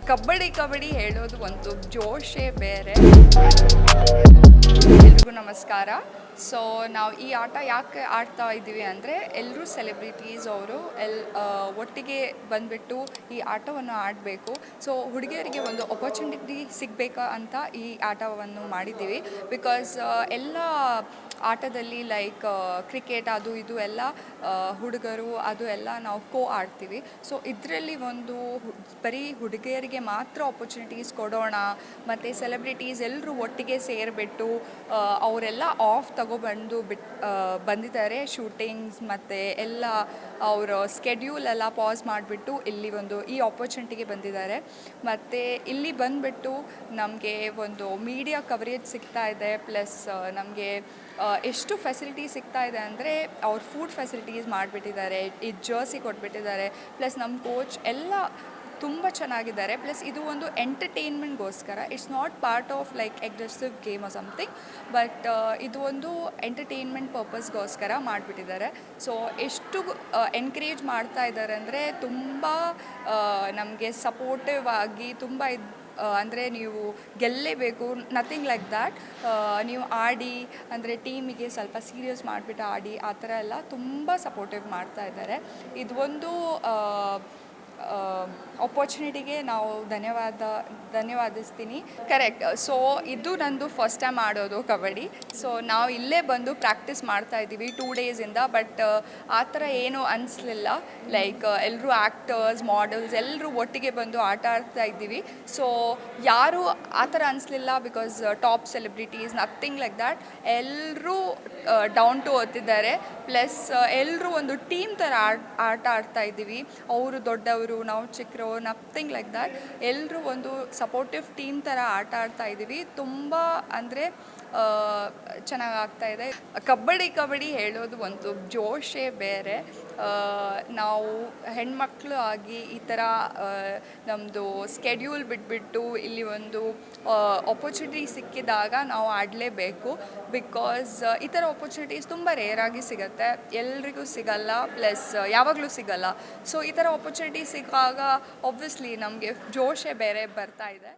ಕಬಡ್ಡಿ ಹೇಳೋದು ಒಂದು ಜೋಶೇ ಬೇರೆ. ಎಲ್ರಿಗೂ ನಮಸ್ಕಾರ. ಸೊ ನಾವು ಈ ಆಟ ಯಾಕೆ ಆಡ್ತಾ ಇದ್ದೀವಿ ಅಂದರೆ ಎಲ್ಲರೂ ಸೆಲೆಬ್ರಿಟೀಸ್ ಅವರು ಒಟ್ಟಿಗೆ ಬಂದುಬಿಟ್ಟು ಈ ಆಟವನ್ನು ಆಡಬೇಕು. ಸೊ ಹುಡುಗಿಯರಿಗೆ ಒಂದು ಅಪರ್ಚುನಿಟಿ ಸಿಗಬೇಕಾ ಅಂತ ಈ ಆಟವನ್ನು ಮಾಡಿದ್ದೀವಿ. ಬಿಕಾಸ್ ಎಲ್ಲ ಆಟದಲ್ಲಿ ಲೈಕ್ ಕ್ರಿಕೆಟ್ ಅದು ಇದು ಎಲ್ಲ ಹುಡುಗರು ಅದು ಎಲ್ಲ ನಾವು ಆಡ್ತೀವಿ. ಸೊ ಇದರಲ್ಲಿ ಒಂದು ಬರೀ ಹುಡುಗಿಯರಿಗೆ ಮಾತ್ರ ಆಪರ್ಚುನಿಟೀಸ್ ಕೊಡೋಣ, ಮತ್ತು ಸೆಲೆಬ್ರಿಟೀಸ್ ಎಲ್ಲರೂ ಒಟ್ಟಿಗೆ ಸೇರಿಬಿಟ್ಟು ಅವರೆಲ್ಲ ಆಫ್ ಬಂದಿದ್ದಾರೆ ಶೂಟಿಂಗ್ಸ್ ಮತ್ತು ಎಲ್ಲ ಅವರ ಸ್ಕೆಡ್ಯೂಲ್ ಎಲ್ಲ ಪಾಸ್ ಮಾಡಿಬಿಟ್ಟು ಇಲ್ಲಿ ಈ ಆಪರ್ಚುನಿಟಿಗೆ ಬಂದಿದ್ದಾರೆ. ಮತ್ತು ಇಲ್ಲಿ ಬಂದುಬಿಟ್ಟು ನಮಗೆ ಒಂದು ಮೀಡಿಯಾ ಕವರೇಜ್ ಸಿಗ್ತಾ ಇದೆ. ಪ್ಲಸ್ ನಮಗೆ ಎಷ್ಟು ಫೆಸಿಲಿಟಿ ಸಿಗ್ತಾ ಇದೆ ಅಂದರೆ ಅವ್ರ ಫುಡ್ ಫೆಸಿಲಿಟೀಸ್ ಮಾಡಿಬಿಟ್ಟಿದ್ದಾರೆ, ಈ ಜರ್ಸಿ ಕೊಟ್ಬಿಟ್ಟಿದ್ದಾರೆ. ಪ್ಲಸ್ ನಮ್ಮ ಕೋಚ್ ಎಲ್ಲ ತುಂಬ ಚೆನ್ನಾಗಿದ್ದಾರೆ. ಪ್ಲಸ್ ಇದು ಒಂದು ಎಂಟರ್ಟೈನ್ಮೆಂಟ್ಗೋಸ್ಕರ, it's not part of like aggressive game or something, but ಇದು ಒಂದು ಎಂಟರ್ಟೈನ್ಮೆಂಟ್ ಪರ್ಪಸ್ಗೋಸ್ಕರ ಮಾಡಿಬಿಟ್ಟಿದ್ದಾರೆ. ಸೊ ಎಷ್ಟು ಎನ್ಕರೇಜ್ ಮಾಡ್ತಾ ಇದ್ದಾರೆ ಅಂದರೆ ತುಂಬ ನಮಗೆ ಸಪೋರ್ಟಿವ್ ಆಗಿ ತುಂಬ ಅಂದರೆ ನೀವು ಗೆಲ್ಲೇಬೇಕು, ನಥಿಂಗ್ ಲೈಕ್ ದ್ಯಾಟ್. ನೀವು ಆಡಿ ಅಂದರೆ ಟೀಮಿಗೆ ಸ್ವಲ್ಪ ಸೀರಿಯಸ್ ಮಾಡಿಬಿಟ್ಟು ಆಡಿ, ಆ ಥರ ಎಲ್ಲ ತುಂಬ ಸಪೋರ್ಟಿವ್ ಮಾಡ್ತಾ ಇದ್ದಾರೆ. ಇದು ಒಂದು ಆಪರ್ಚುನಿಟಿಗೆ ನಾವು ಧನ್ಯವಾದಿಸ್ತೀನಿ. ಕರೆಕ್ಟ್. ಸೊ ಇದು ನಂದು ಫಸ್ಟ್ ಟೈಮ್ ಆಡೋದು ಕಬಡ್ಡಿ. ಸೊ ನಾವು ಇಲ್ಲೇ ಬಂದು ಪ್ರಾಕ್ಟೀಸ್ ಮಾಡ್ತಾ ಇದ್ದೀವಿ 2 ಡೇಸಿಂದ. ಬಟ್ ಆ ಥರ ಏನೂ ಅನಿಸ್ಲಿಲ್ಲ. ಲೈಕ್ ಎಲ್ಲರೂ ಆ್ಯಕ್ಟರ್ಸ್, ಮಾಡೆಲ್ಸ್ ಎಲ್ಲರೂ ಒಟ್ಟಿಗೆ ಬಂದು ಆಟ ಆಡ್ತಾ ಇದ್ದೀವಿ. ಸೊ ಯಾರೂ ಆ ಥರ ಅನಿಸ್ಲಿಲ್ಲ. Because top celebrities, nothing like that. ಎಲ್ಲರೂ ಡೌನ್ ಟು ಅರ್ತಿದ್ದಾರೆ. ಪ್ಲಸ್ ಎಲ್ಲರೂ ಒಂದು ಟೀಮ್ ಥರ ಆಟ ಆಡ್ತಾ ಇದ್ದೀವಿ. ಅವರು ದೊಡ್ಡವರು, ನಾವು ಚಿಕ್ಕರು, ನಥಿಂಗ್ ಲೈಕ್ ದ್ಯಾಟ್. ಎಲ್ಲರೂ ಒಂದು ಸಪೋರ್ಟಿವ್ ಟೀಮ್ ಥರ ಆಟ ಆಡ್ತಾ ಇದ್ದೀವಿ. ತುಂಬ ಅಂದರೆ ಚೆನ್ನಾಗಾಗ್ತಾ ಇದೆ. ಕಬಡ್ಡಿ ಹೇಳೋದು ಒಂದು ಜೋಶೇ ಬೇರೆ. ನಾವು ಹೆಣ್ಮಕ್ಳು ಆಗಿ ಈ ಥರ ನಮ್ಮದು ಸ್ಕೆಡ್ಯೂಲ್ ಬಿಟ್ಬಿಟ್ಟು ಇಲ್ಲಿ ಒಂದು ಆಪರ್ಚುನಿಟಿ ಸಿಕ್ಕಿದಾಗ ನಾವು ಆಡಲೇಬೇಕು. ಬಿಕಾಸ್ ಈ ಥರ ಆಪರ್ಚುನಿಟೀಸ್ ತುಂಬ ರೇರಾಗಿ ಸಿಗುತ್ತೆ, ಎಲ್ರಿಗೂ ಸಿಗಲ್ಲ, ಪ್ಲಸ್ ಯಾವಾಗಲೂ ಸಿಗಲ್ಲ. ಸೊ ಈ ಥರ ಆಪರ್ಚುನಿಟಿ ಸಿಕ್ಕಾಗ ಆಬ್ವಿಯಸ್ಲಿ ನಮಗೆ ಜೋಶೇ ಬೇರೆ ಬರ್ತಾ ಇದೆ.